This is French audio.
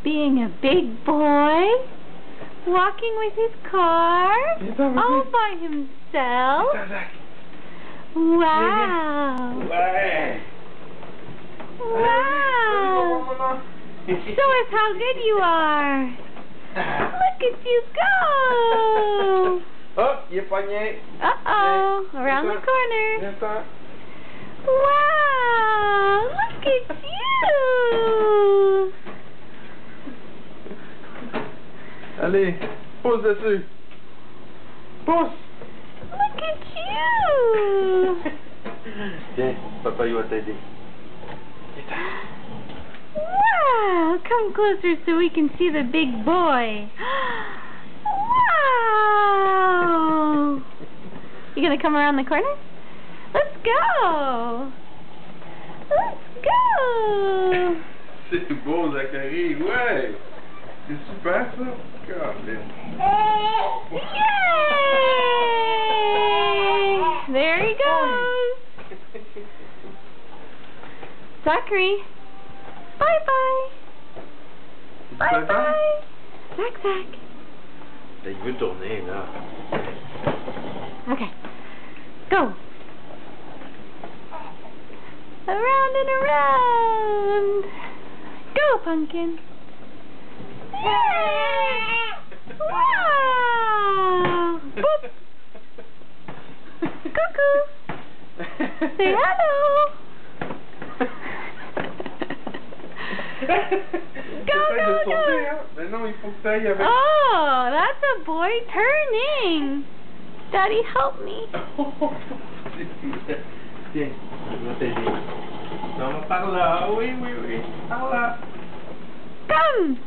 being a big boy, walking with his car, all by himself. Wow. Wow. Show us how good you are. Look at you go. Oh, il est pogné. Uh-oh, around the corner. Wow, look at you. Allez, pousse dessus. Pousse. Look at you. Tiens, papa, il va t'aider. Wow, come closer so we can see the big boy. Wow. You gonna come around the corner? Let's go. Let's go. C'est beau, Zachary, ouais. C'est super, ça. Colin. Yay! There he goes. Zachary. Bye-bye. Bye-bye. Zach. Il veut tourner, là. Okay. Go. Around and around. Go, pumpkin. Wow. Boop. Cuckoo. Say hello. Go. Mais non, il faut que tu ailles avec... Oh, that's a boy turning. Daddy, help me. Tiens, je vais t'aider. Non, par là. Oui. Par là. Come.